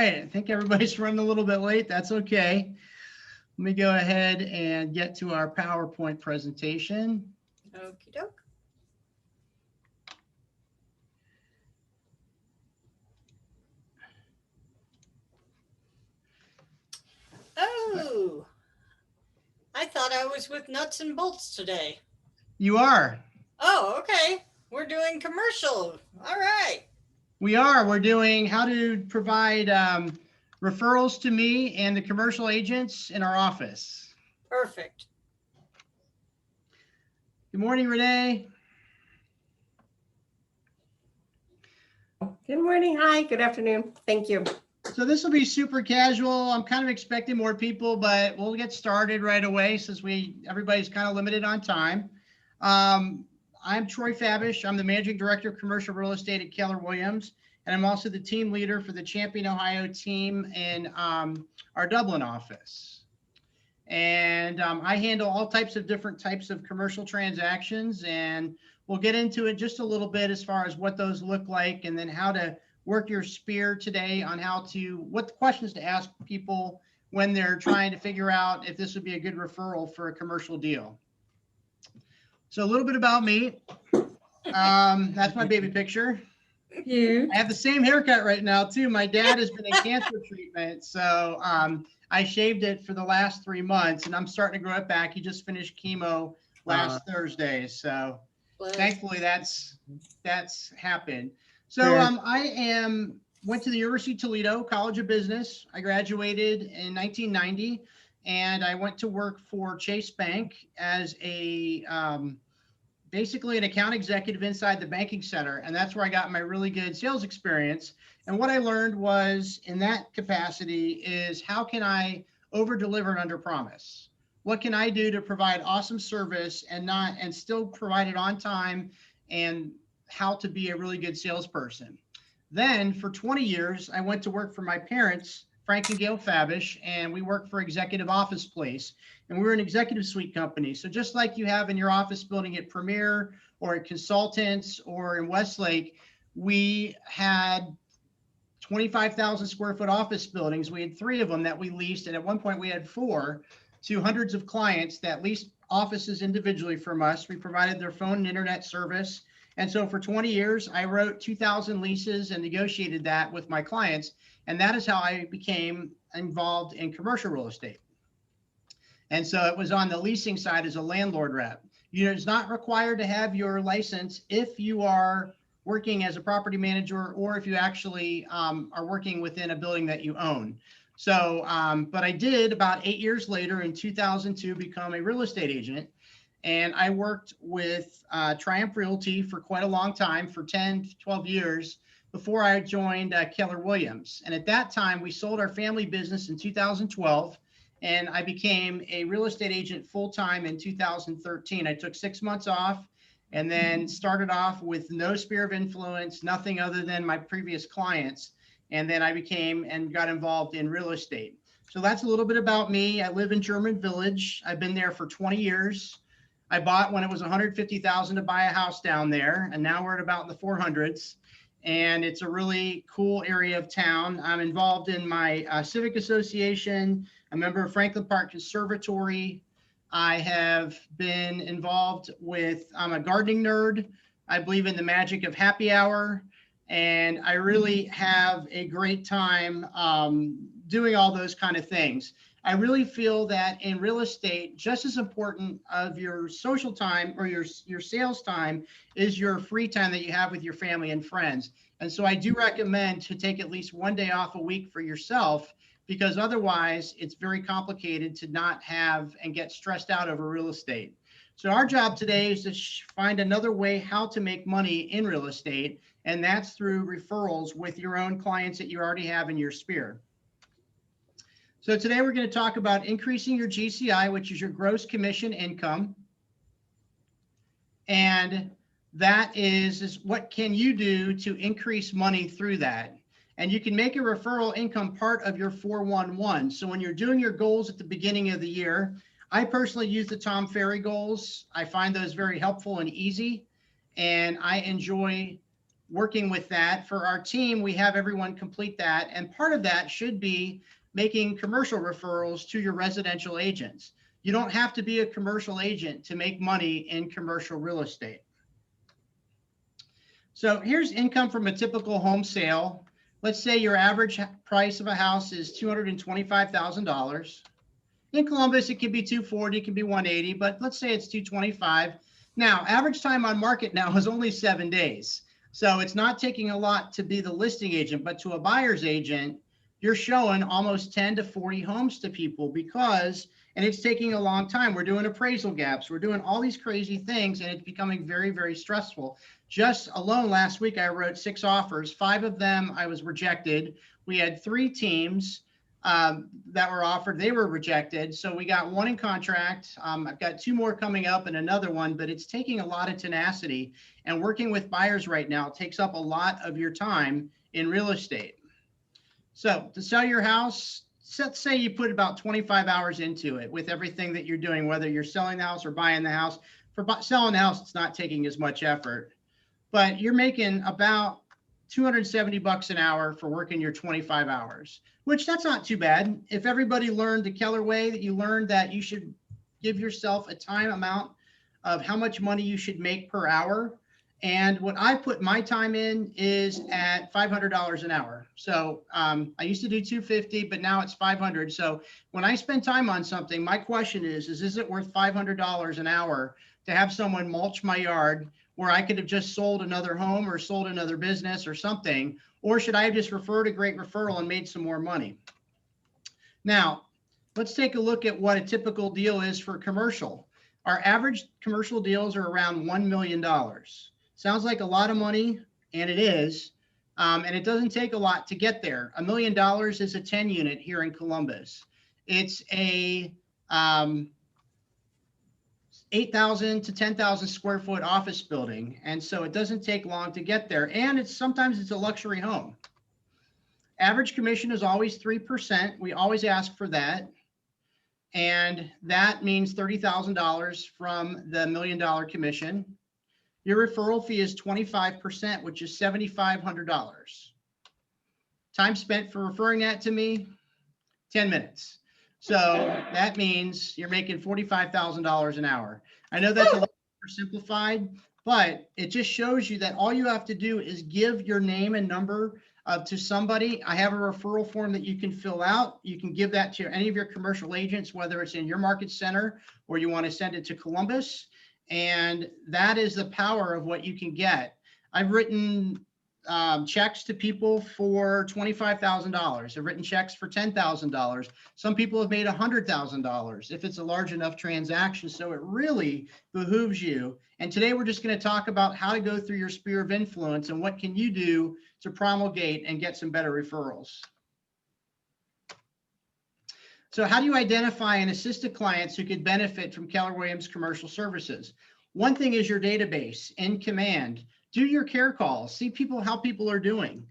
right, I think everybody's running a little bit late. That's okay. Let me go ahead and get to our PowerPoint presentation. Okie doke. Oh, I thought I was with nuts and bolts today. You are. Oh, okay. We're doing commercial. All right. We are. We're doing how to provide referrals to me and the commercial agents in our office. Perfect. Good morning, Renee. Good morning. Hi. Good afternoon. Thank you. So this will be super casual. I'm kind of expecting more people, but we'll get started right away since everybody's kind of limited on time. I'm Troy Fabish. I'm the Managing Director of Commercial Real Estate at Keller Williams, and I'm also the team leader for the Champion, Ohio team in our Dublin office. And I handle all types of different types of commercial transactions, and we'll get into it just a little bit as far as what those look like and then how to work your spear today on what questions to ask people when they're trying to figure out if this would be a good referral for a commercial deal. So a little bit about me. That's my baby picture. You. I have the same haircut right now too. My dad has been in cancer treatment, so I shaved it for the last 3 months, and I'm starting to grow it back. He just finished chemo last Thursday, so thankfully that's happened. So went to the University of Toledo College of Business. I graduated in 1990, and I went to work for Chase Bank as basically an account executive inside the banking center. And that's where I got my really good sales experience. And what I learned was in that capacity is how can I over deliver and under promise? What can I do to provide awesome service and still provide it on time, and how to be a really good salesperson. Then for 20 years, I went to work for my parents, Frank and Gail Fabish, and we worked for Executive Office Place. And we were an executive suite company. So just like you have in your office building at Premier or at Consultants or in Westlake, we had 25,000 square foot office buildings. We had 3 of them that we leased. And at one point we had 4 to hundreds of clients that leased offices individually from us. We provided their phone and internet service. And so for 20 years, I wrote 2,000 leases and negotiated that with my clients. And that is how I became involved in commercial real estate. And so it was on the leasing side as a landlord rep. It's not required to have your license if you are working as a property manager or if you actually are working within a building that you own. So, but I did about 8 years later in 2002 become a real estate agent. And I worked with Triumph Realty for quite a long time, for 10 to 12 years before I joined Keller Williams. And at that time, we sold our family business in 2012. And I became a real estate agent full-time in 2013. I took 6 months off and then started off with no sphere of influence, nothing other than my previous clients. And then I became and got involved in real estate. So that's a little bit about me. I live in German Village. I've been there for 20 years. I bought when it was $150,000 to buy a house down there. And now we're at about in the 400s. And it's a really cool area of town. I'm involved in my civic association, a member of Franklin Park Conservatory. I have been involved I'm a gardening nerd. I believe in the magic of happy hour. And I really have a great time doing all those kind of things. I really feel that in real estate, just as important of your social time or your sales time is your free time that you have with your family and friends. And so I do recommend to take at least 1 day off a week for yourself, because otherwise it's very complicated to not have and get stressed out over real estate. So our job today is to find another way how to make money in real estate, and that's through referrals with your own clients that you already have in your sphere. So today we're going to talk about increasing your GCI, which is your gross commission income. And that is what can you do to increase money through that? And you can make a referral income part of your 411. So when you're doing your goals at the beginning of the year, I personally use the Tom Ferry goals. I find those very helpful and easy. And I enjoy working with that. For our team, we have everyone complete that. And part of that should be making commercial referrals to your residential agents. You don't have to be a commercial agent to make money in commercial real estate. So here's income from a typical home sale. Let's say your average price of a house is $225,000. In Columbus, it could be 240, it can be 180, but let's say it's 225. Now, average time on market now is only 7 days. So it's not taking a lot to be the listing agent, but to a buyer's agent, you're showing almost 10 to 40 homes to people because, and it's taking a long time. We're doing appraisal gaps. We're doing all these crazy things, and it's becoming very, very stressful. Just alone last week, I wrote 6 offers. 5 of them I was rejected. We had 3 teams that were offered. They were rejected. So we got 1 in contract. I've got 2 more coming up and another one, but it's taking a lot of tenacity, and working with buyers right now takes up a lot of your time in real estate. So to sell your house, let's say you put about 25 hours into it with everything that you're doing, whether you're selling the house or buying the house. For selling the house, it's not taking as much effort, but you're making about $270 an hour for working your 25 hours, which that's not too bad. If everybody learned the Keller way, that you learned that you should give yourself a time amount of how much money you should make per hour. And what I put my time in is at $500 an hour. So I used to do 250, but now it's 500. So when I spend time on something, my question is it worth $500 an hour to have someone mulch my yard where I could have just sold another home or sold another business or something? Or should I have just referred a great referral and made some more money? Now, let's take a look at what a typical deal is for commercial. Our average commercial deals are around $1 million. Sounds like a lot of money, and it is. And it doesn't take a lot to get there. $1 million is a 10 unit here in Columbus. It's a 8,000 to 10,000 square foot office building. And so it doesn't take long to get there. And sometimes it's a luxury home. Average commission is always 3%. We always ask for that. And that means $30,000 from the $1 million commission. Your referral fee is 25%, which is $7,500. Time spent for referring that to me, 10 minutes. So that means you're making $45,000 an hour. I know that's a little simplified, but it just shows you that all you have to do is give your name and number to somebody. I have a referral form that you can fill out. You can give that to any of your commercial agents, whether it's in your market center or you want to send it to Columbus. And that is the power of what you can get. I've written checks to people for $25,000. I've written checks for $10,000. Some people have made $100,000 if it's a large enough transaction. So it really behooves you. And today we're just going to talk about how to go through your sphere of influence and what can you do to promulgate and get some better referrals. So how do you identify and assist the clients who could benefit from Keller Williams commercial services? One thing is your database in command. Do your care calls, see how people are doing.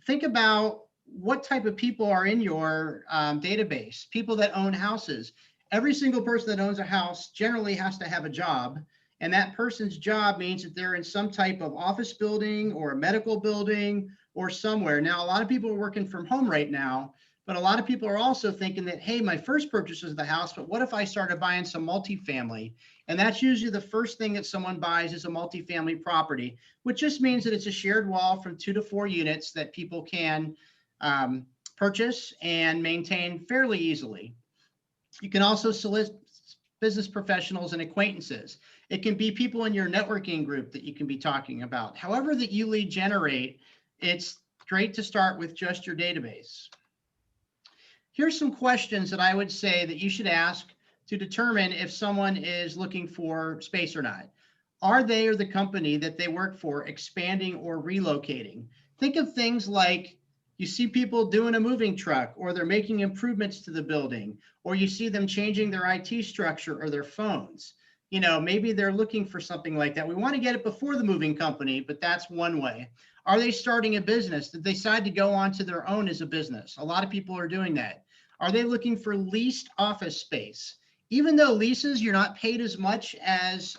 Think about what type of people are in your database, people that own houses. Every single person that owns a house generally has to have a job. And that person's job means that they're in some type of office building or a medical building or somewhere. Now, a lot of people are working from home right now, but a lot of people are also thinking that, hey, my first purchase is the house, but what if I started buying some multifamily? And that's usually the first thing that someone buys is a multifamily property, which just means that it's a shared wall from 2 to 4 units that people can purchase and maintain fairly easily. You can also solicit business professionals and acquaintances. It can be people in your networking group that you can be talking about. However that you lead generate, it's great to start with just your database. Here's some questions that I would say that you should ask to determine if someone is looking for space or not. Are they or the company that they work for expanding or relocating? Think of things like you see people doing a moving truck, or they're making improvements to the building, or you see them changing their IT structure or their phones. You know, maybe they're looking for something like that. We want to get it before the moving company, but that's one way. Are they starting a business? Did they decide to go on to their own as a business? A lot of people are doing that. Are they looking for leased office space? Even though leases, you're not paid as much as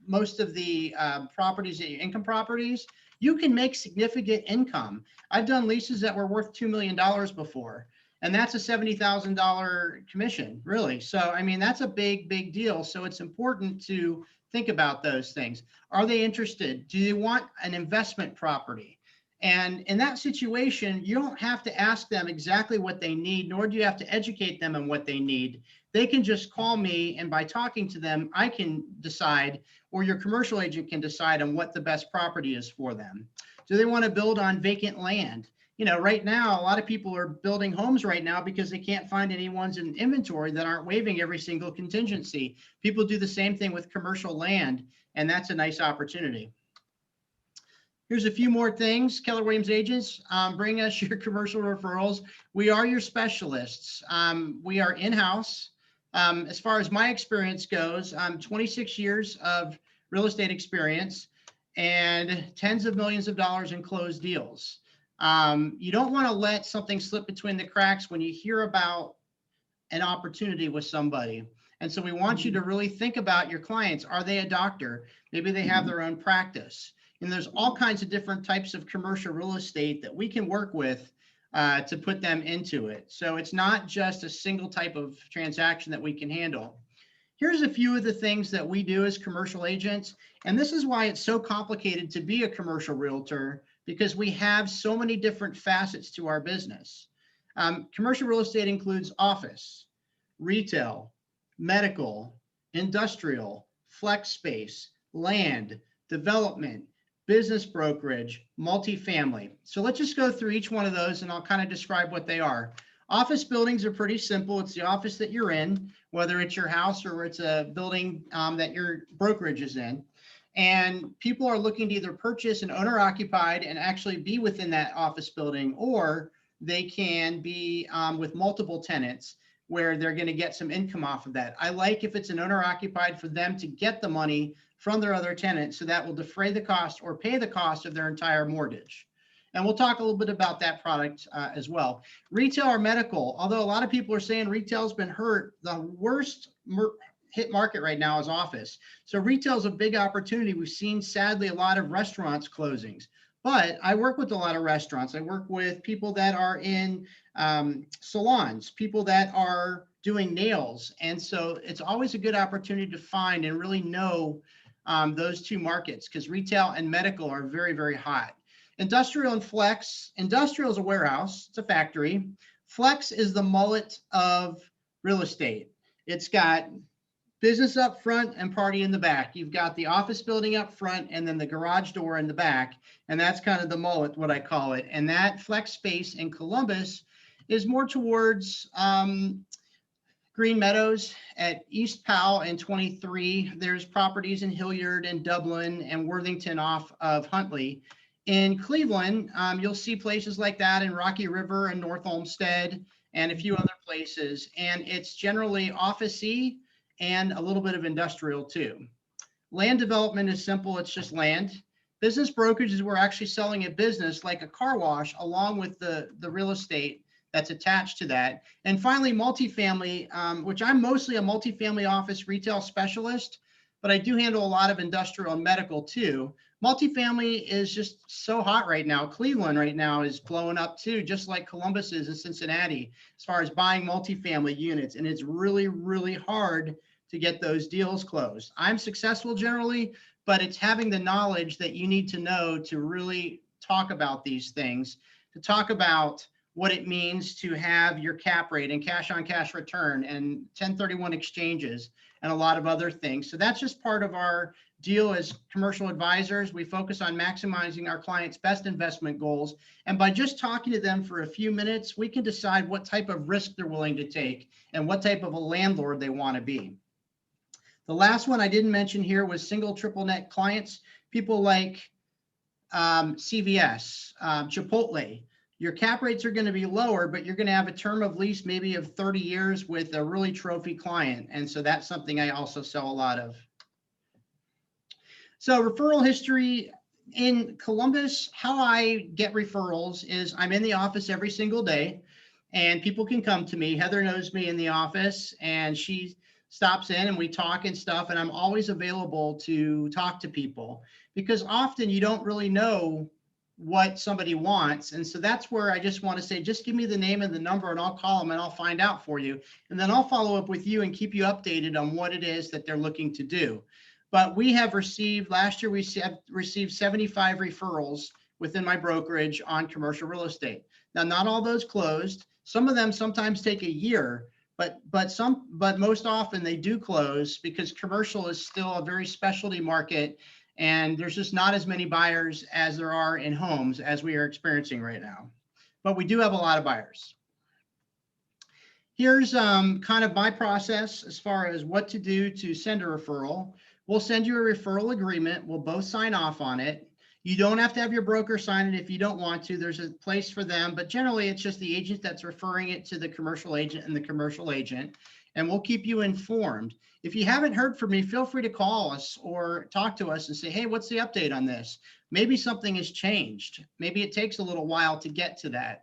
most of the properties, income properties, you can make significant income. I've done leases that were worth $2 million before, and that's a $70,000 commission, really. So, I mean, that's a big, big deal. So it's important to think about those things. Are they interested? Do they want an investment property? And in that situation, you don't have to ask them exactly what they need, nor do you have to educate them on what they need. They can just call me, and by talking to them, I can decide, or your commercial agent can decide on what the best property is for them. Do they want to build on vacant land? You know, right now, a lot of people are building homes right now because they can't find any ones in inventory that aren't waiving every single contingency. People do the same thing with commercial land, and that's a nice opportunity. Here's a few more things. Keller Williams agents, bring us your commercial referrals. We are your specialists. We are in-house. As far as my experience goes, 26 years of real estate experience and tens of millions of dollars in closed deals. You don't want to let something slip between the cracks when you hear about an opportunity with somebody. And so we want you to really think about your clients. Are they a doctor? Maybe they have their own practice. And there's all kinds of different types of commercial real estate that we can work with to put them into it. So it's not just a single type of transaction that we can handle. Here's a few of the things that we do as commercial agents. And this is why it's so complicated to be a commercial realtor, because we have so many different facets to our business. Commercial real estate includes office, retail, medical, industrial, flex space, land, development, business brokerage, multifamily. So let's just go through each one of those and I'll kind of describe what they are. Office buildings are pretty simple. It's the office that you're in, whether it's your house or it's a building that your brokerage is in. And people are looking to either purchase an owner occupied and actually be within that office building, or they can be with multiple tenants where they're going to get some income off of that. I like, if it's an owner occupied, for them to get the money from their other tenants, so that will defray the cost or pay the cost of their entire mortgage. And we'll talk a little bit about that product as well. Retail or medical, although a lot of people are saying retail's been hurt, the worst hit market right now is office. So retail is a big opportunity. We've seen, sadly, a lot of restaurants closings. But I work with a lot of restaurants. I work with people that are in salons, people that are doing nails. And so it's always a good opportunity to find and really know those two markets, because retail and medical are very, very hot. Industrial and flex. Industrial is a warehouse. It's a factory. Flex is the mullet of real estate. It's got business up front and party in the back. You've got the office building up front and then the garage door in the back. And that's kind of the mullet, what I call it. And that flex space in Columbus is more towards Green Meadows at East Powell and 23. There's properties in Hilliard and Dublin and Worthington off of Huntley. In Cleveland, you'll see places like that in Rocky River and North Olmsted and a few other places. And it's generally office-y and a little bit of industrial too. Land development is simple. It's just land. Business brokerage is we're actually selling a business like a car wash along with the real estate that's attached to that. And finally, multifamily, which I'm mostly a multifamily office retail specialist, but I do handle a lot of industrial and medical too. Multifamily is just so hot right now. Cleveland right now is blowing up too, just like Columbus is in Cincinnati, as far as buying multifamily units. And it's really, really hard to get those deals closed. I'm successful generally, but it's having the knowledge that you need to know to really talk about these things, to talk about what it means to have your cap rate and cash on cash return and 1031 exchanges and a lot of other things. So that's just part of our deal as commercial advisors. We focus on maximizing our clients' best investment goals. And by just talking to them for a few minutes, we can decide what type of risk they're willing to take and what type of a landlord they want to be. The last one I didn't mention here was single triple net clients, people like CVS, Chipotle. Your cap rates are going to be lower, but you're going to have a term of lease maybe of 30 years with a really trophy client. And so that's something I also sell a lot of. So referral history in Columbus, how I get referrals is I'm in the office every single day and people can come to me. Heather knows me in the office and she stops in and we talk and stuff. And I'm always available to talk to people because often you don't really know what somebody wants. And so that's where I just want to say, just give me the name and the number and I'll call them and I'll find out for you. And then I'll follow up with you and keep you updated on what it is that they're looking to do. But we have received, last year, we received 75 referrals within my brokerage on commercial real estate. Now, not all those closed. Some of them sometimes take a year, but most often they do close because commercial is still a very specialty market. And there's just not as many buyers as there are in homes as we are experiencing right now. But we do have a lot of buyers. Here's kind of my process as far as what to do to send a referral. We'll send you a referral agreement. We'll both sign off on it. You don't have to have your broker sign it if you don't want to. There's a place for them, but generally it's just the agent that's referring it to the commercial agent and the commercial agent, and we'll keep you informed. If you haven't heard from me, feel free to call us or talk to us and say, hey, what's the update on this? Maybe something has changed. Maybe it takes a little while to get to that.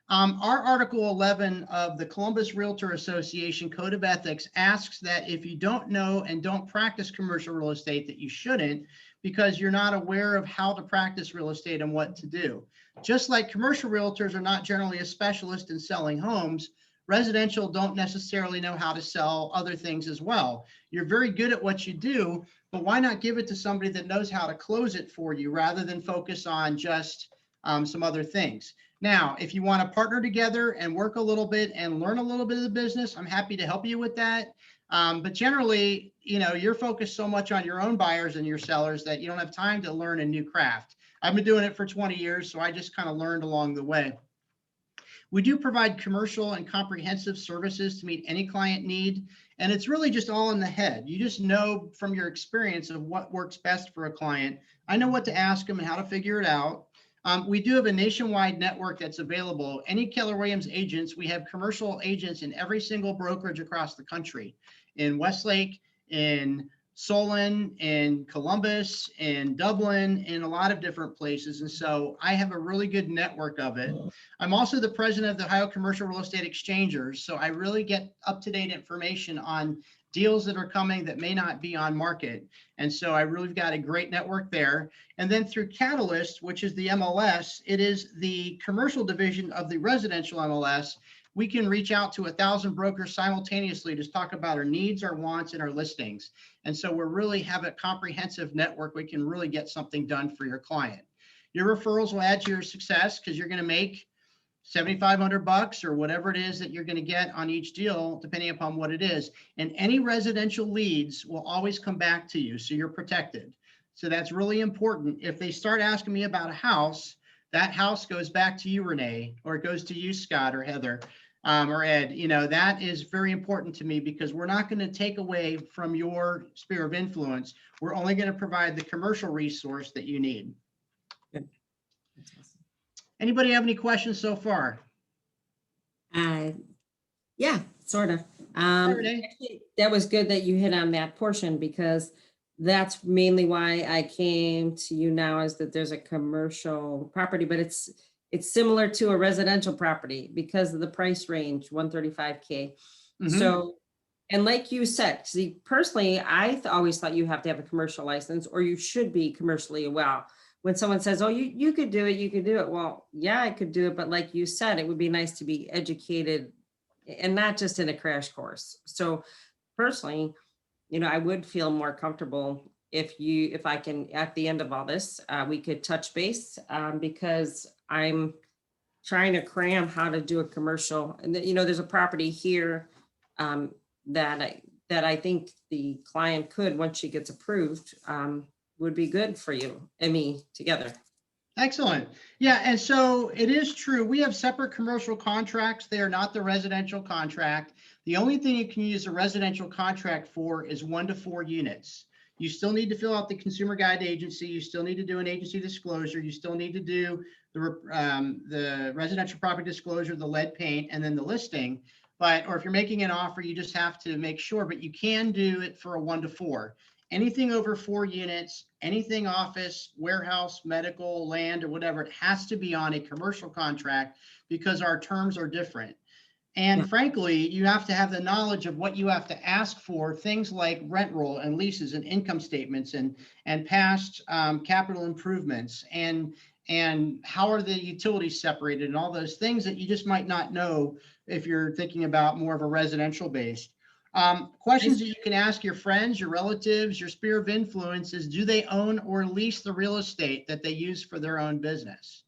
Our Article 11 of the Columbus Realtor Association Code of Ethics asks that if you don't know and don't practice commercial real estate, that you shouldn't, because you're not aware of how to practice real estate and what to do. Just like commercial realtors are not generally a specialist in selling homes, residential don't necessarily know how to sell other things as well. You're very good at what you do, but why not give it to somebody that knows how to close it for you rather than focus on just some other things? Now, if you want to partner together and work a little bit and learn a little bit of the business, I'm happy to help you with that. But generally, you're focused so much on your own buyers and your sellers that you don't have time to learn a new craft. I've been doing it for 20 years, so I just kind of learned along the way. We do provide commercial and comprehensive services to meet any client need, and it's really just all in the head. You just know from your experience of what works best for a client. I know what to ask them and how to figure it out. We do have a nationwide network that's available. Any Keller Williams agents, we have commercial agents in every single brokerage across the country, in Westlake, in Solon, in Columbus, in Dublin, in a lot of different places. And so I have a really good network of it. I'm also the president of the Ohio Commercial Real Estate Exchangers. So I really get up-to-date information on deals that are coming that may not be on market. And so I really got a great network there. And then through Catalyst, which is the MLS, it is the commercial division of the residential MLS. We can reach out to 1,000 brokers simultaneously to talk about our needs, our wants, and our listings. And so we really have a comprehensive network. We can really get something done for your client. Your referrals will add to your success because you're going to make $7,500 or whatever it is that you're going to get on each deal, depending upon what it is. And any residential leads will always come back to you, so you're protected. So that's really important. If they start asking me about a house, that house goes back to you, Renee, or it goes to you, Scott or Heather, or Ed. That is very important to me because we're not going to take away from your sphere of influence. We're only going to provide the commercial resource that you need. Good. That's awesome. Anybody have any questions so far? Yeah, sort of. Renee. Actually, that was good that you hit on that portion because that's mainly why I came to you now, is that there's a commercial property, but it's similar to a residential property because of the price range, 135K. Mhm. So, and like you said, see, personally, I always thought you have to have a commercial license or you should be commercially well. When someone says, oh, you could do it, you could do it. Well, yeah, I could do it. But like you said, it would be nice to be educated and not just in a crash course. So personally, I would feel more comfortable if I can, at the end of all this, we could touch base because I'm trying to cram how to do a commercial. And there's a property here that I think the client could, once she gets approved, would be good for you and me together. Excellent. Yeah, and so it is true. We have separate commercial contracts. They are not the residential contract. The only thing you can use a residential contract for is 1 to 4 units. You still need to fill out the consumer guide agency. You still need to do an agency disclosure. You still need to do the residential property disclosure, the lead paint, and then the listing. Or if you're making an offer, you just have to make sure, but you can do it for a 1 to 4. Anything over 4 units, anything office, warehouse, medical, land, or whatever, it has to be on a commercial contract because our terms are different. And Yeah. frankly, you have to have the knowledge of what you have to ask for, things like rent roll and leases and income statements and past capital improvements and how are the utilities separated and all those things that you just might not know if you're thinking about more of a residential based. Questions that you can ask your friends, your relatives, your sphere of influence is, do they own or lease the real estate that they use for their own business?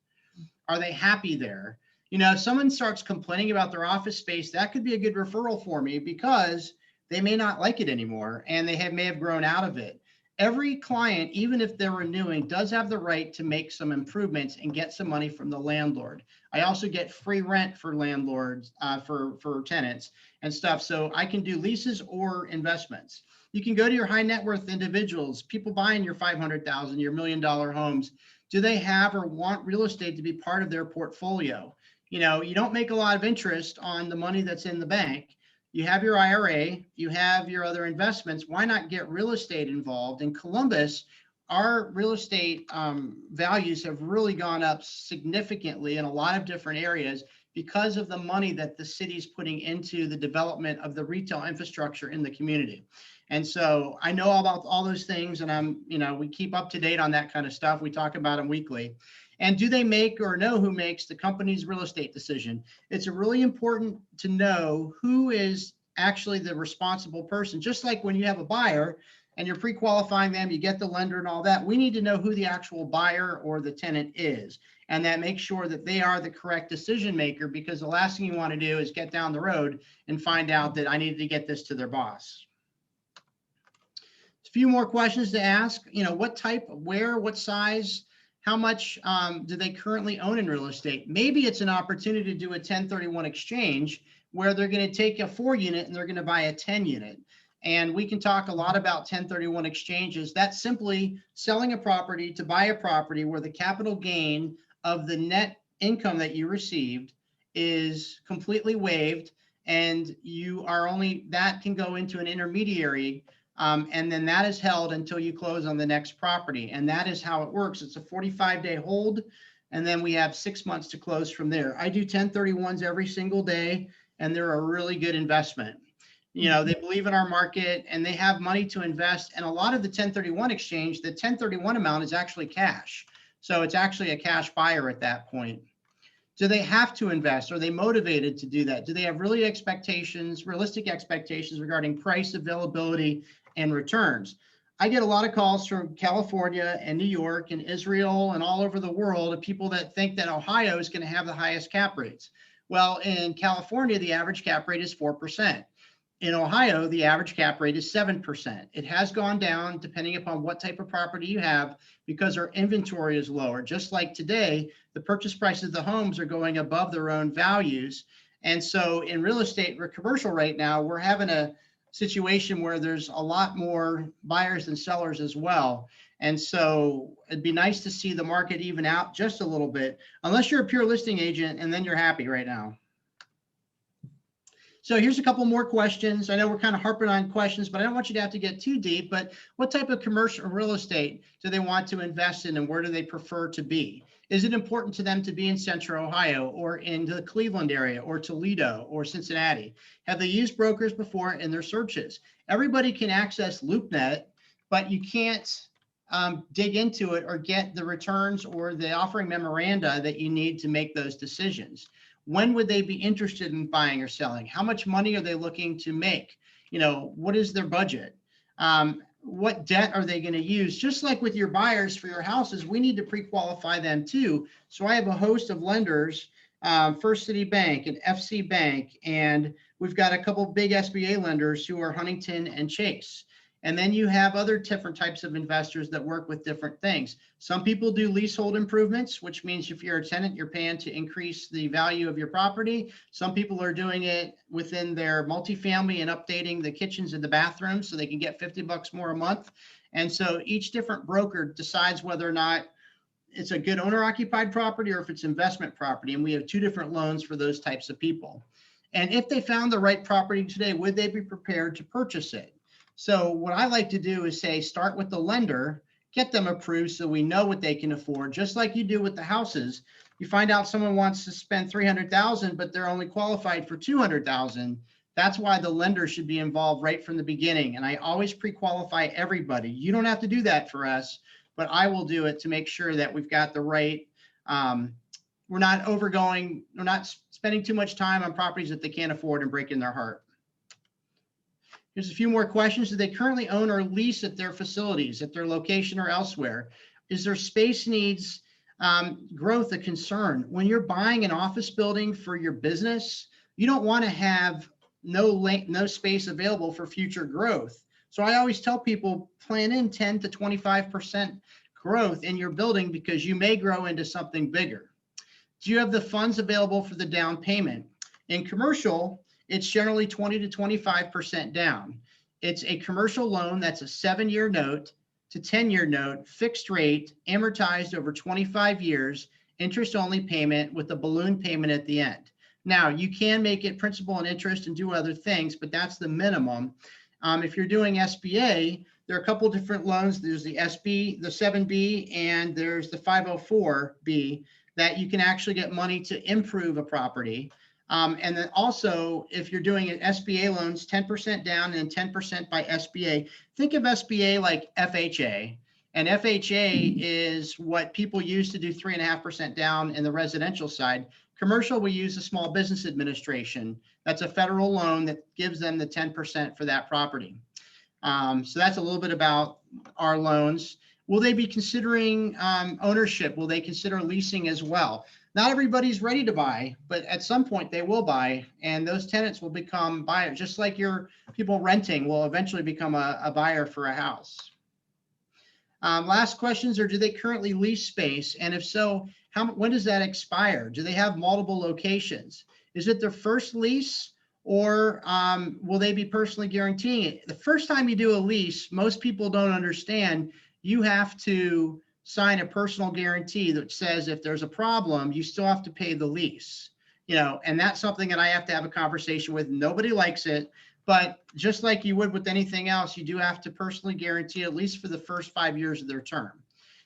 Are they happy there? You know, if someone starts complaining about their office space, that could be a good referral for me because they may not like it anymore and may have grown out of it. Every client, even if they're renewing, does have the right to make some improvements and get some money from the landlord. I also get free rent for landlords, for tenants and stuff. So I can do leases or investments. You can go to your high net worth individuals, people buying your 500,000, your $1 million homes. Do they have or want real estate to be part of their portfolio? You know, you don't make a lot of interest on the money that's in the bank. You have your IRA, you have your other investments. Why not get real estate involved? In Columbus, our real estate values have really gone up significantly in a lot of different areas because of the money that the city's putting into the development of the retail infrastructure in the community. And so I know about all those things, and we keep up to date on that kind of stuff. We talk about them weekly. And do they make or know who makes the company's real estate decision? It's really important to know who is actually the responsible person. Just like when you have a buyer and you're pre-qualifying them, you get the lender and all that, we need to know who the actual buyer or the tenant is. And that makes sure that they are the correct decision maker, because the last thing you want to do is get down the road and find out that I needed to get this to their boss. A few more questions to ask. You know, what type, where, what size, how much do they currently own in real estate? Maybe it's an opportunity to do a 1031 exchange where they're going to take a 4 unit and they're going to buy a 10 unit. And we can talk a lot about 1031 exchanges. That's simply selling a property to buy a property where the capital gain of the net income that you received is completely waived, and you are only, that can go into an intermediary. And then that is held until you close on the next property. And that is how it works. It's a 45-day hold. And then we have 6 months to close from there. I do 1031s every single day, and they're a really good investment. You know, they believe in our market and they have money to invest. And a lot of the 1031 exchange, the 1031 amount is actually cash. So it's actually a cash buyer at that point. Do they have to invest? Are they motivated to do that? Do they have realistic expectations regarding price, availability, and returns? I get a lot of calls from California and New York and Israel and all over the world of people that think that Ohio is going to have the highest cap rates. Well, in California, the average cap rate is 4%. In Ohio, the average cap rate is 7%. It has gone down depending upon what type of property you have because our inventory is lower. Just like today, the purchase prices of the homes are going above their own values. And so in real estate or commercial right now, we're having a situation where there's a lot more buyers than sellers as well. And so it'd be nice to see the market even out just a little bit, unless you're a pure listing agent and then you're happy right now. So here's a couple more questions. I know we're kind of harping on questions, but I don't want you to have to get too deep. But what type of commercial real estate do they want to invest in, and where do they prefer to be? Is it important to them to be in Central Ohio or in the Cleveland area or Toledo or Cincinnati? Have they used brokers before in their searches? Everybody can access LoopNet, but you can't dig into it or get the returns or the offering memoranda that you need to make those decisions. When would they be interested in buying or selling? How much money are they looking to make? You know, what is their budget? What debt are they going to use? Just like with your buyers for your houses, we need to pre-qualify them too. So I have a host of lenders, First City Bank and FC Bank, and we've got a couple of big SBA lenders who are Huntington and Chase. And then you have other different types of investors that work with different things. Some people do leasehold improvements, which means if you're a tenant, you're paying to increase the value of your property. Some people are doing it within their multifamily and updating the kitchens and the bathrooms so they can get $50 more a month. And so each different broker decides whether or not it's a good owner occupied property or if it's investment property. And we have 2 different loans for those types of people. And if they found the right property today, would they be prepared to purchase it? So what I like to do is say, start with the lender, get them approved so we know what they can afford, just like you do with the houses. You find out someone wants to spend 300,000, but they're only qualified for 200,000. That's why the lender should be involved right from the beginning. And I always pre-qualify everybody. You don't have to do that for us, but I will do it to make sure that we've got the right, we're not overgoing, we're not spending too much time on properties that they can't afford and breaking their heart. Here's a few more questions. Do they currently own or lease at their facilities, at their location or elsewhere? Is their space needs growth a concern? When you're buying an office building for your business, you don't want to have no space available for future growth. So I always tell people, plan in 10 to 25% growth in your building because you may grow into something bigger. Do you have the funds available for the down payment? In commercial, it's generally 20 to 25% down. It's a commercial loan that's a 7-year note to 10-year note, fixed rate, amortized over 25 years, interest only payment with a balloon payment at the end. Now, you can make it principal and interest and do other things, but that's the minimum. If you're doing SBA, there are a couple different loans. There's the SB, the 7B, and there's the 504B that you can actually get money to improve a property. And then also, if you're doing an SBA loans, 10% down and 10% by SBA. Think of SBA like FHA. And FHA is what people use to do 3.5% down in the residential side. Commercial, we use the Small Business Administration. That's a federal loan that gives them the 10% for that property. So that's a little bit about our loans. Will they be considering ownership? Will they consider leasing as well? Not everybody's ready to buy, but at some point they will buy, and those tenants will become buyers, just like your people renting will eventually become a buyer for a house. Last questions are, do they currently lease space? And if so, when does that expire? Do they have multiple locations? Is it their first lease, or will they be personally guaranteeing it? The first time you do a lease, most people don't understand you have to sign a personal guarantee that says if there's a problem, you still have to pay the lease, and that's something that I have to have a conversation with. Nobody likes it, but just like you would with anything else, you do have to personally guarantee at least for the first 5 years of their term.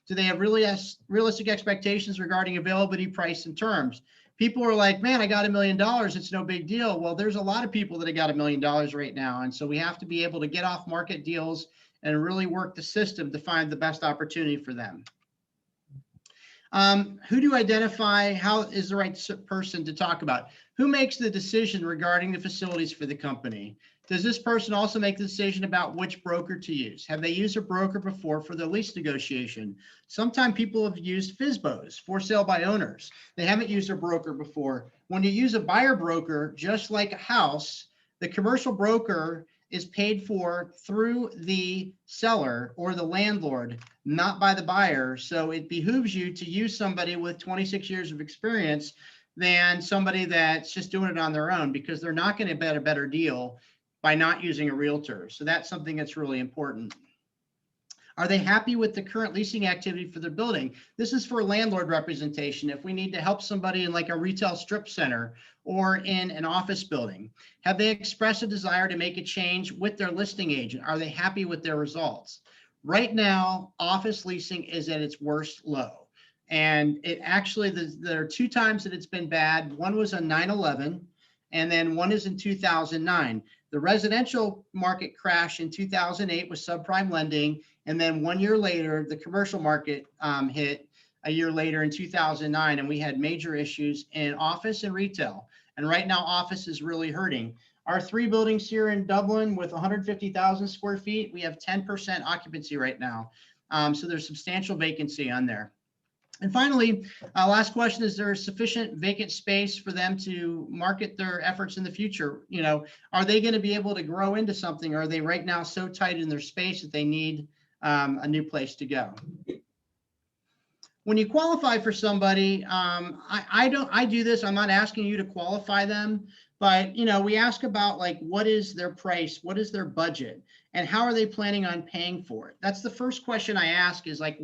Do they have really realistic expectations regarding availability, price, and terms? People are like, man, I got $1 million. It's no big deal. Well, there's a lot of people that have got $1 million right now. And so we have to be able to get off market deals and really work the system to find the best opportunity for them. Who do you identify? How is the right person to talk about? Who makes the decision regarding the facilities for the company? Does this person also make the decision about which broker to use? Have they used a broker before for the lease negotiation? Sometimes people have used FSBOs, for sale by owners. They haven't used a broker before. When you use a buyer broker, just like a house, the commercial broker is paid for through the seller or the landlord, not by the buyer. So it behooves you to use somebody with 26 years of experience than somebody that's just doing it on their own, because they're not going to get a better deal by not using a realtor. So that's something that's really important. Are they happy with the current leasing activity for their building? This is for landlord representation. If we need to help somebody in like a retail strip center or in an office building, have they expressed a desire to make a change with their listing agent? Are they happy with their results? Right now, office leasing is at its worst low. And it actually, there are 2 times that it's been bad. One was on 9/11, and then one is in 2009. The residential market crashed in 2008 with subprime lending. And then 1 year later, the commercial market hit a year later in 2009. And we had major issues in office and retail. And right now, office is really hurting. Our 3 buildings here in Dublin with 150,000 square feet, we have 10% occupancy right now. So there's substantial vacancy on there. And finally, last question, is there sufficient vacant space for them to market their efforts in the future? Are they going to be able to grow into something? Or are they right now so tight in their space that they need a new place to go? When you qualify for somebody, I do this. I'm not asking you to qualify them, but we ask about like, what is their price? What is their budget? And how are they planning on paying for it? That's the first question I ask, is like,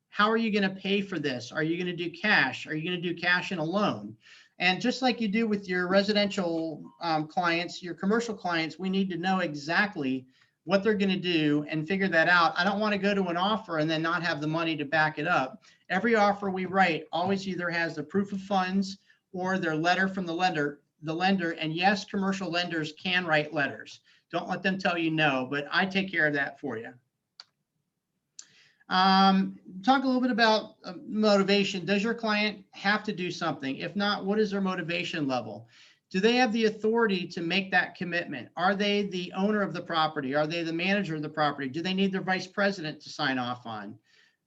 how are you going to pay for this? Are you going to do cash? Are you going to do cash in a loan? And just like you do with your residential clients, your commercial clients, we need to know exactly what they're going to do and figure that out. I don't want to go to an offer and then not have the money to back it up. Every offer we write always either has the proof of funds or their letter from the lender. And yes, commercial lenders can write letters. Don't let them tell you no, but I take care of that for you. Talk a little bit about motivation. Does your client have to do something? If not, what is their motivation level? Do they have the authority to make that commitment? Are they the owner of the property? Are they the manager of the property? Do they need their vice president to sign off on?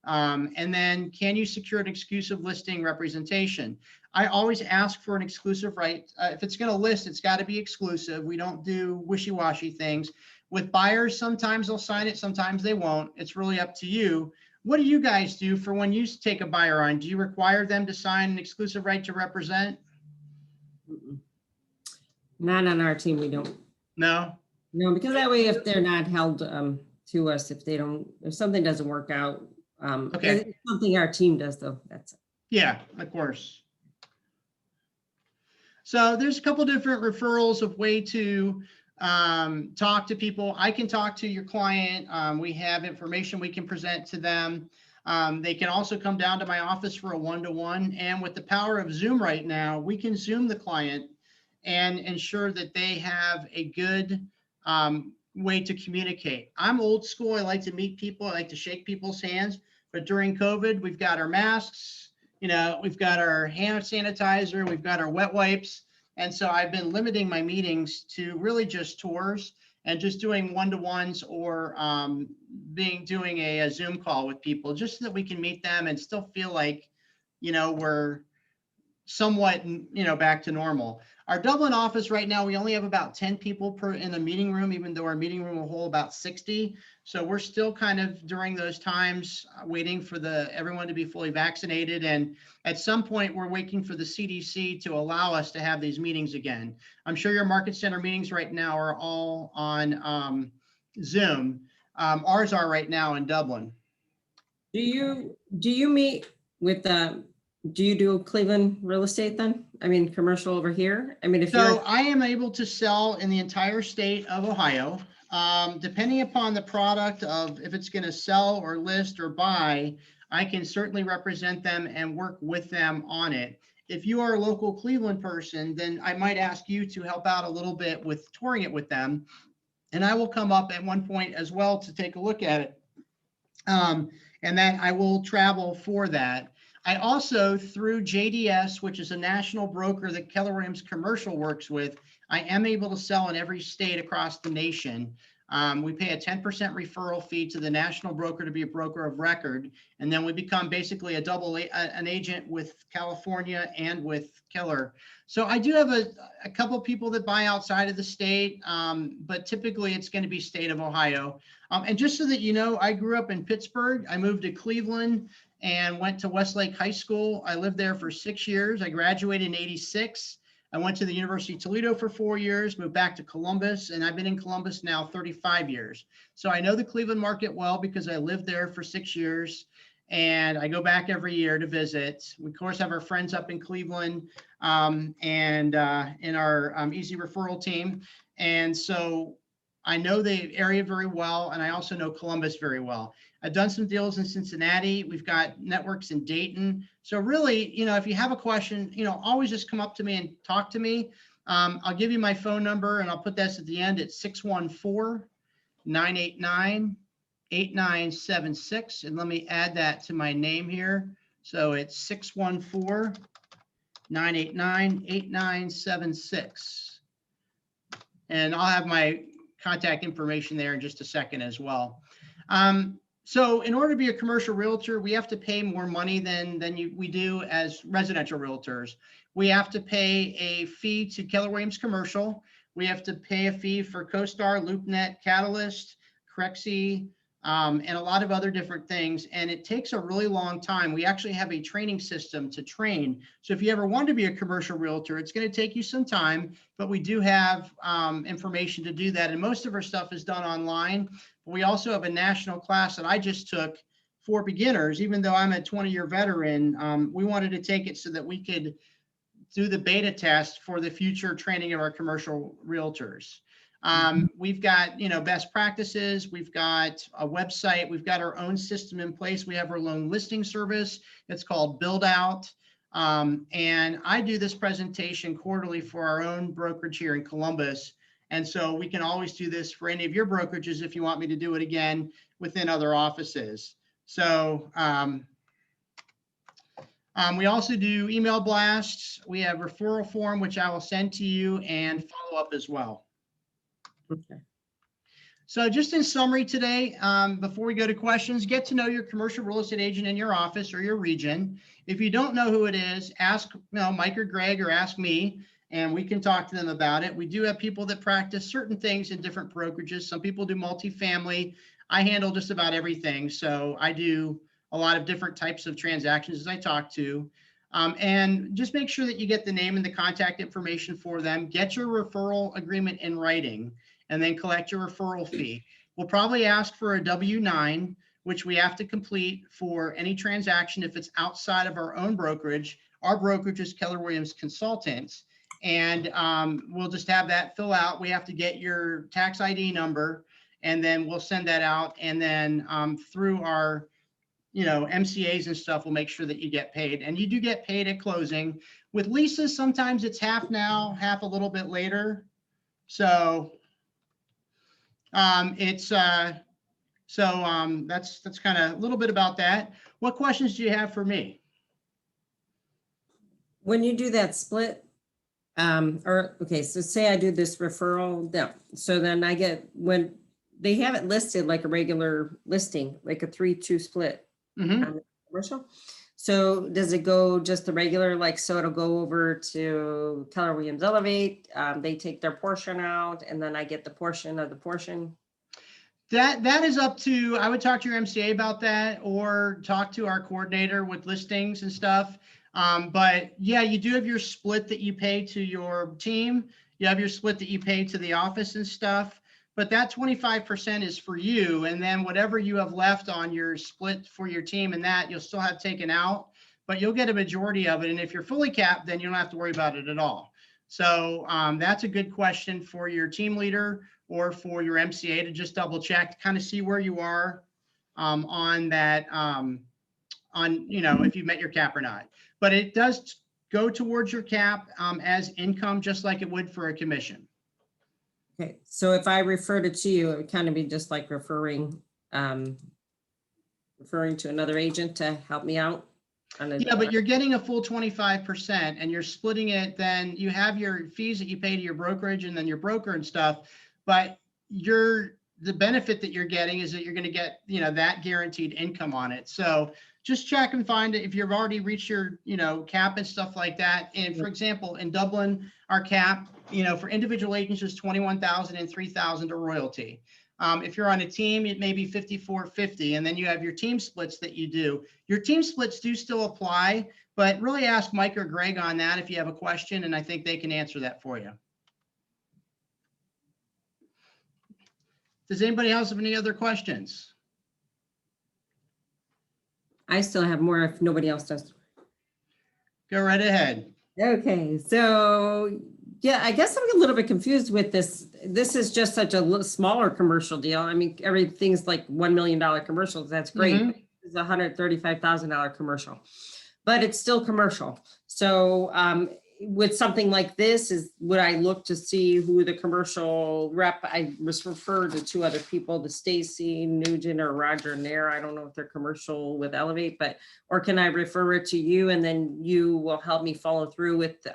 And then can you secure an exclusive listing representation? I always ask for an exclusive right. If it's going to list, it's got to be exclusive. We don't do wishy-washy things. With buyers, sometimes they'll sign it, sometimes they won't. It's really up to you. What do you guys do for when you take a buyer on? Do you require them to sign an exclusive right to represent? Not on our team, we don't. No? No, because that way, if they're not held to us, if something doesn't work out, Okay. it's something our team does though, that's it. Yeah, of course. So there's a couple different referrals of way to talk to people. I can talk to your client. We have information we can present to them. They can also come down to my office for a one-to-one. And with the power of Zoom right now, we can Zoom the client and ensure that they have a good way to communicate. I'm old school. I like to meet people. I like to shake people's hands. But during COVID, we've got our masks, we've got our hand sanitizer, we've got our wet wipes. And so I've been limiting my meetings to really just tours and just doing one-to-ones or doing a Zoom call with people just so that we can meet them and still feel like, we're somewhat, back to normal. Our Dublin office right now, we only have about 10 people in the meeting room, even though our meeting room will hold about 60. So we're still kind of during those times waiting for everyone to be fully vaccinated. And at some point, we're waiting for the CDC to allow us to have these meetings again. I'm sure your market center meetings right now are all on Zoom. Ours are right now in Dublin. Do you meet with do you do Cleveland real estate then? I mean, commercial over here? I mean, So I am able to sell in the entire state of Ohio. Depending upon the product of if it's going to sell or list or buy, I can certainly represent them and work with them on it. If you are a local Cleveland person, then I might ask you to help out a little bit with touring it with them. And I will come up at one point as well to take a look at it. And then I will travel for that. I also, through JDS, which is a national broker that Keller Williams Commercial works with, I am able to sell in every state across the nation. We pay a 10% referral fee to the national broker to be a broker of record. And then we become basically an agent with California and with Keller. So I do have a couple people that buy outside of the state, but typically it's going to be state of Ohio. And just so that you know, I grew up in Pittsburgh. I moved to Cleveland and went to Westlake High School. I lived there for 6 years. I graduated in '86. I went to the University of Toledo for 4 years, moved back to Columbus, and I've been in Columbus now 35 years. So I know the Cleveland market well because I lived there for 6 years, and I go back every year to visit. We, of course, have our friends up in Cleveland and in our Easy Referral team. And so I know the area very well, and I also know Columbus very well. I've done some deals in Cincinnati. We've got networks in Dayton. So really, if you have a question, always just come up to me and talk to me. I'll give you my phone number, and I'll put this at the end. It's 614-989-8976. And let me add that to my name here. So it's 614-989-8976. And I'll have my contact information there in just a second as well. So in order to be a commercial realtor, we have to pay more money than we do as residential realtors. We have to pay a fee to Keller Williams Commercial. We have to pay a fee for CoStar, LoopNet, Catalyst, Crexi, and a lot of other different things. And it takes a really long time. We actually have a training system to train. So if you ever want to be a commercial realtor, it's going to take you some time, but we do have information to do that. And most of our stuff is done online. But we also have a national class that I just took for beginners. Even though I'm a 20-year veteran, we wanted to take it so that we could do the beta test for the future training of our commercial realtors. We've got, best practices. We've got a website. We've got our own system in place. We have our loan listing service. It's called Build Out. And I do this presentation quarterly for our own brokerage here in Columbus. And so we can always do this for any of your brokerages if you want me to do it again within other offices. So we also do email blasts. We have referral form, which I will send to you and follow up as well. Okay. So just in summary today, before we go to questions, get to know your commercial real estate agent in your office or your region. If you don't know who it is, ask Mike or Greg, or ask me, and we can talk to them about it. We do have people that practice certain things in different brokerages. Some people do multifamily. I handle just about everything. So I do a lot of different types of transactions as I talk to. And just make sure that you get the name and the contact information for them. Get your referral agreement in writing, and then collect your referral fee. We'll probably ask for a W-9, which we have to complete for any transaction if it's outside of our own brokerage. Our brokerage is Keller Williams Consultants, and we'll just have that fill out. We have to get your tax ID number, and then we'll send that out. And then through our MCAs and stuff, we'll make sure that you get paid. And you do get paid at closing. With leases, sometimes it's half now, half a little bit later. So that's kind of a little bit about that. What questions do you have for me? When you do that split, okay, so say I do this referral, so then I get, when they have it listed like a regular listing, like a 3-2 split on the commercial. So does it go just the regular, like, so it'll go over to Keller Williams Elevate, they take their portion out, and then I get the portion of the portion? That is up to, I would talk to your MCA about that, or talk to our coordinator with listings and stuff. But yeah, you do have your split that you pay to your team. You have your split that you pay to the office and stuff. But that 25% is for you. And then whatever you have left on your split for your team, and that you'll still have taken out, but you'll get a majority of it. And if you're fully capped, then you don't have to worry about it at all. So that's a good question for your team leader or for your MCA to just double check, to kind of see where you are on that, if you met your cap or not. But it does go towards your cap as income, just like it would for a commission. Okay, so if I referred it to you, it would kind of be just like referring to another agent to help me out? Yeah, but you're getting a full 25% and you're splitting it. Then you have your fees that you pay to your brokerage and then your broker and stuff. But the benefit that you're getting is that you're going to get, that guaranteed income on it. So just check and find it if you've already reached your, cap and stuff like that. And for example, in Dublin, our cap, for individual agents is $21,000 and $3,000 to royalty. If you're on a team, it may be $54.50, and then you have your team splits that you do. Your team splits do still apply, but really ask Mike or Greg on that if you have a question, and I think they can answer that for you. Does anybody else have any other questions? I still have more if nobody else does. Go right ahead. Okay, so yeah, I guess I'm a little bit confused with this. This is just such a little smaller commercial deal. I mean, everything's like $1 million commercials. That's great. Mm-hmm. It's a $135,000 commercial, but it's still commercial. So with something like this, would I look to see who the commercial rep? I was referred to 2 other people, the Stacy Nugent or Roger Nair. I don't know if they're commercial with Elevate, or can I refer it to you and then you will help me follow through with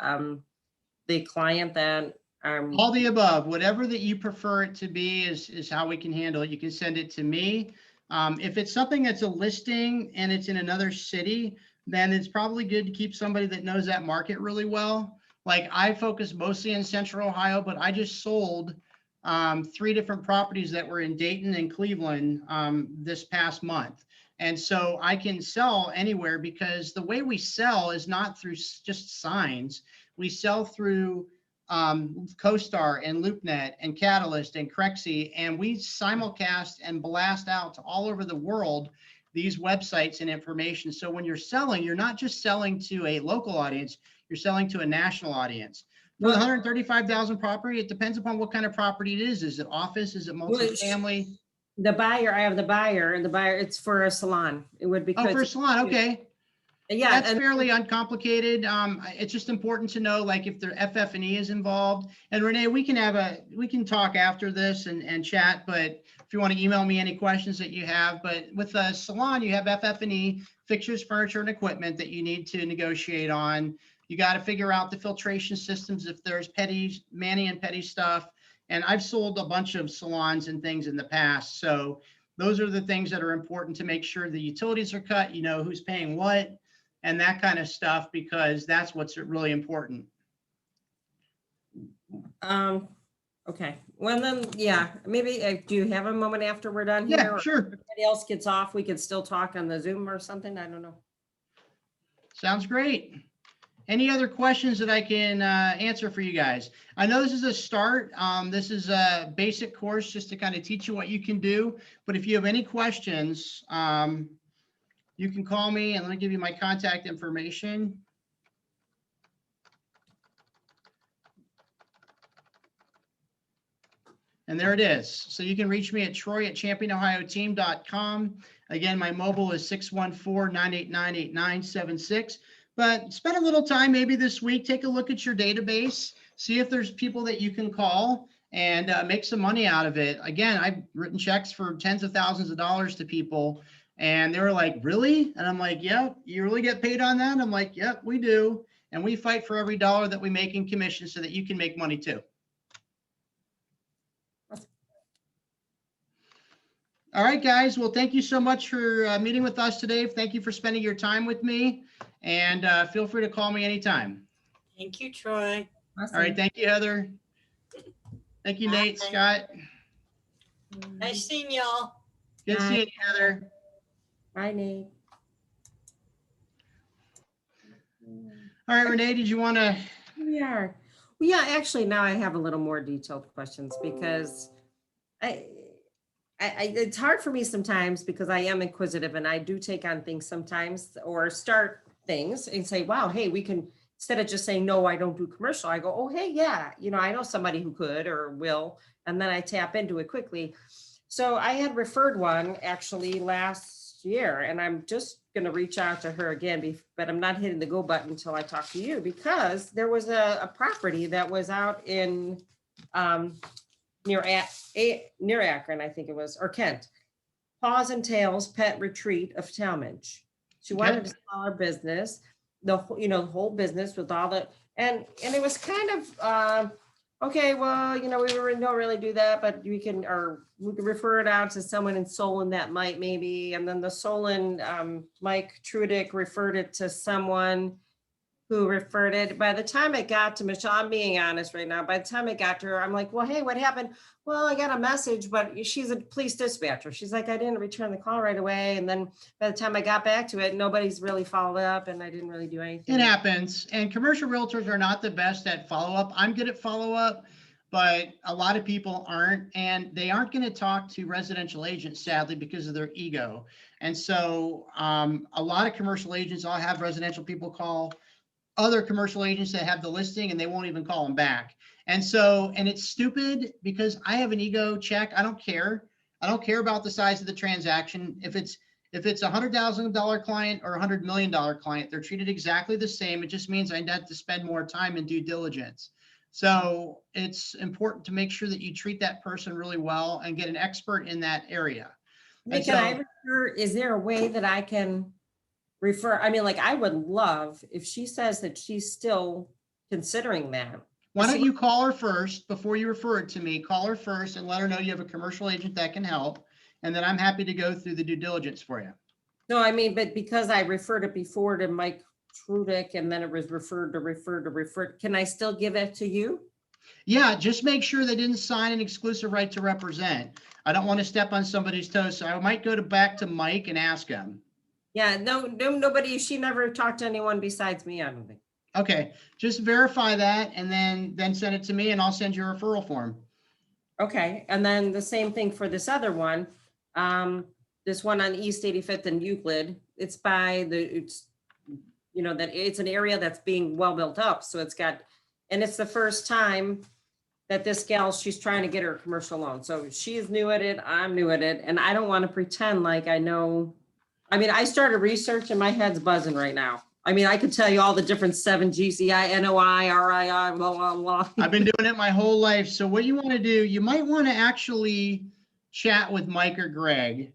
the client that all the above, whatever that you prefer it to be is how we can handle it. You can send it to me. If it's something that's a listing and it's in another city, then it's probably good to keep somebody that knows that market really well. Like I focus mostly in Central Ohio, but I just sold 3 different properties that were in Dayton and Cleveland this past month. And so I can sell anywhere because the way we sell is not through just signs. We sell through CoStar and LoopNet and Catalyst and Crexi, and we simulcast and blast out to all over the world these websites and information. So when you're selling, you're not just selling to a local audience, you're selling to a national audience. With 135,000 property, it depends upon what kind of property it is. Is it office? Is it multifamily? The buyer, I have the buyer, and the buyer, it's for a salon. It would be. Oh, for a salon, okay. Yeah. That's and- fairly uncomplicated. It's just important to know, like, if their FF&E is involved. And Renee, we can talk after this and chat, but if you want to email me any questions that you have. But with a salon, you have FF&E, fixtures, furniture, and equipment that you need to negotiate on. You got to figure out the filtration systems if there's petty, mani and petty stuff. And I've sold a bunch of salons and things in the past. So those are the things that are important to make sure the utilities are cut, you know, who's paying what, and that kind of stuff, because that's what's really important. Okay, well then, yeah, maybe, do you have a moment after we're done here? Yeah, or sure. if anybody else gets off, we can still talk on the Zoom or something, I don't know. Sounds great. Any other questions that I can answer for you guys? I know this is a start. This is a basic course just to kind of teach you what you can do. But if you have any questions, you can call me, and let me give you my contact information. And there it is. So you can reach me at troy@championohioteam.com. Again, my mobile is 614-989-8976. But spend a little time maybe this week, take a look at your database, see if there's people that you can call and make some money out of it. Again, I've written checks for tens of thousands of dollars to people, and they were like, really? And I'm like, yeah, you really get paid on that? I'm like, yep, we do. And we fight for every dollar that we make in commission so that you can make money too. All right, guys. Well, thank you so much for meeting with us today. Thank you for spending your time with me, and feel free to call me anytime. Thank you, Troy. Awesome. All right. Thank you, Heather. Thank you, Nate, Bye. Scott. Nice seeing y'all. Good Bye. seeing you, Heather. Bye, Nate. All right, Renee, did you want to? We are. Well, yeah, actually, now I have a little more detailed questions because it's hard for me sometimes because I am inquisitive and I do take on things sometimes or start things and say, wow, hey, we can, instead of just saying, no, I don't do commercial, I go, oh, hey, yeah, you know, I know somebody who could or will, and then I tap into it quickly. So I had referred one actually last year, and I'm just going to reach out to her again, but I'm not hitting the go button until I talk to you because there was a property that was out in near Akron, I think it was, or Kent. Paws and Tails Pet Retreat of Talmadge. She wanted to sell her business, the whole business with all the, and it was kind of, okay, well, you know, we don't really do that, but we can refer it out to someone in Solon that might maybe, and then the Solon, Mike Trudick referred it to someone who referred it. By the time it got to Michelle, I'm being honest right now, by the time it got to her, I'm like, well, hey, what happened? Well, I got a message, but she's a police dispatcher. She's like, I didn't return the call right away. And then by the time I got back to it, nobody's really followed up and I didn't really do anything. It happens. And commercial realtors are not the best at follow-up. I'm good at follow-up, but a lot of people aren't, and they aren't going to talk to residential agents, sadly, because of their ego. And so a lot of commercial agents, I'll have residential people call other commercial agents that have the listing and they won't even call them back. And so, and it's stupid because I have an ego check. I don't care. I don't care about the size of the transaction. If it's a $100,000 client or $100 million client, they're treated exactly the same. It just means I have to spend more time in due diligence. So it's important to make sure that you treat that person really well and get an expert in that area. Nick, can I refer, is there a way that I can refer? I mean, like, I would love if she says that she's still considering that. Why don't you call her first before you refer it to me? Call her first and let her know you have a commercial agent that can help. And then I'm happy to go through the due diligence for you. No, I mean, but because I referred it before to Mike Trudick and then it was referred. Can I still give it to you? Yeah, just make sure they didn't sign an exclusive right to represent. I don't want to step on somebody's toes. So I might go back to Mike and ask him. Yeah, nobody, she never talked to anyone besides me, I don't think. Okay, just verify that and then send it to me and I'll send you a referral form. Okay, and then the same thing for this other one. This one on East 85th and Euclid, it's by it's, you know, that it's an area that's being well built up. So it's got, And it's the first time that this gal, she's trying to get her a commercial loan. So she's new at it, I'm new at it, and I don't want to pretend like I know. I mean, I started research and my head's buzzing right now. I mean, I could tell you all the different 7 GCI, NOI, RII, blah, blah, blah. I've been doing it my whole life. So what you want to do, you might want to actually chat with Mike or Greg.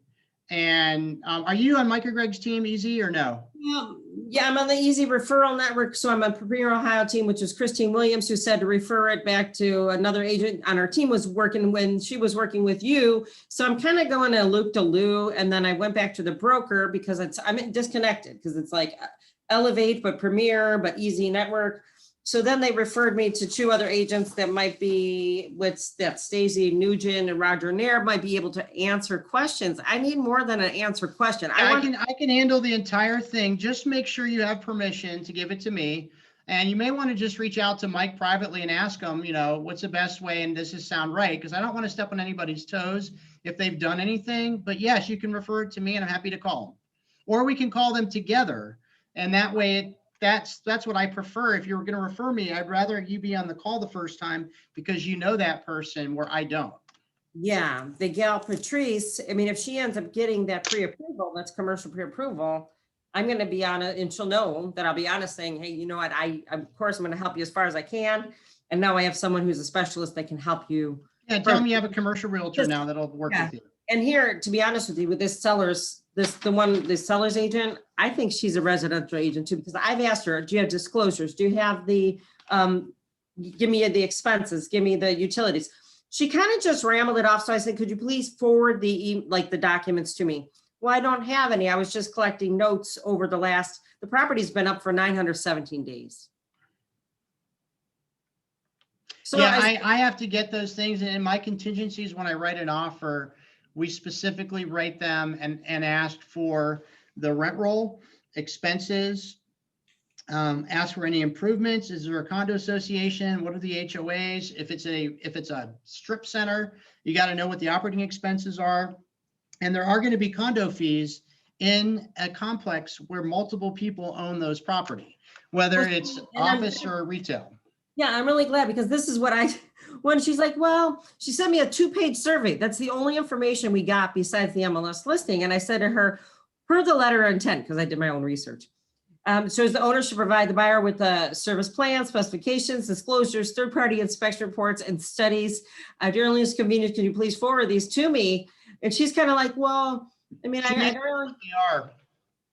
And are you on Mike or Greg's team, Easy, or no? Yeah, I'm on the Easy Referral Network. So I'm on Premier Ohio team, which is Christine Williams, who said to refer it back to another agent on our team was working when she was working with you. So I'm kind of going to loop to loo. And then I went back to the broker because I'm disconnected because it's like Elevate, but Premier, but Easy Network. So then they referred me to 2 other agents that might be that Stacey Nugent and Roger Nair might be able to answer questions. I need more than an answer question. I can handle the entire thing. Just make sure you have permission to give it to me. And you may want to just reach out to Mike privately and ask him, you know, what's the best way and does this sound right? Because I don't want to step on anybody's toes if they've done anything. But yes, you can refer it to me and I'm happy to call them. Or we can call them together. And that way, that's what I prefer. If you're going to refer me, I'd rather you be on the call the first time because you know that person where I don't. Yeah, the gal Patrice, I mean, if she ends up getting that pre-approval, that's commercial pre-approval, I'm going to be on it and she'll know that I'll be honest saying, hey, you know what, of course I'm going to help you as far as I can. And now I have someone who's a specialist that can help you. Yeah, tell me you have a commercial realtor now that'll work with you. And here, to be honest with you, with this seller's agent, I think she's a residential agent too, because I've asked her, do you have disclosures? Do you have the, give me the expenses, give me the utilities. She kind of just rambled it off. So I said, could you please forward the documents to me? Well, I don't have any. I was just collecting notes over the property's been up for 917 days. So yeah, I have to get those things. And in my contingencies, when I write an offer, we specifically write them and ask for the rent roll, expenses, ask for any improvements. Is there a condo association? What are the HOAs? If it's a strip center, you got to know what the operating expenses are. And there are going to be condo fees in a complex where multiple people own those property, whether it's office or retail. Yeah, I'm really glad because this is what when she's like, well, she sent me a 2-page survey. That's the only information we got besides the MLS listing. And I said to her, per the letter of intent, because I did my own research. Shows the owner should provide the buyer with a service plan, specifications, disclosures, third-party inspection reports, and studies. At your earliest convenience, can you please forward these to me? And she's kind of like, well, I mean, I don't really are.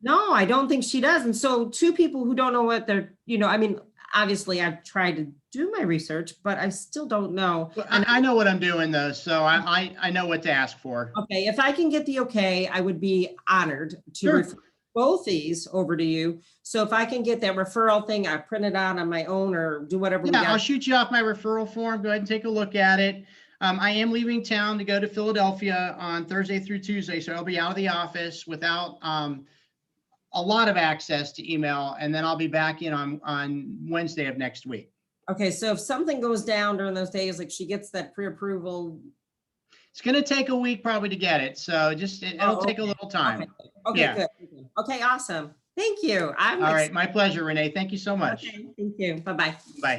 No, I don't think she does. And so 2 people who don't know what they're, I mean, obviously I've tried to do my research, but I still don't know. Well, I know what I'm doing though. So I know what to ask for. Okay. If I can get the okay, I would be honored to refer both these over to you. So if I can get that referral thing, I print it out on my own or do whatever. Yeah, I'll shoot you off my referral form. Go ahead and take a look at it. I am leaving town to go to Philadelphia on Thursday through Tuesday. So I'll be out of the office without a lot of access to email, and then I'll be back in on Wednesday of next week. Okay, so if something goes down during those days, like she gets that pre-approval. It's going to take a week probably to get it. So it'll take a little time. Okay, yeah. Good. Okay, awesome. Thank you. All right, my pleasure, Renee. Thank you so much. Okay, thank you. Bye-bye. Bye.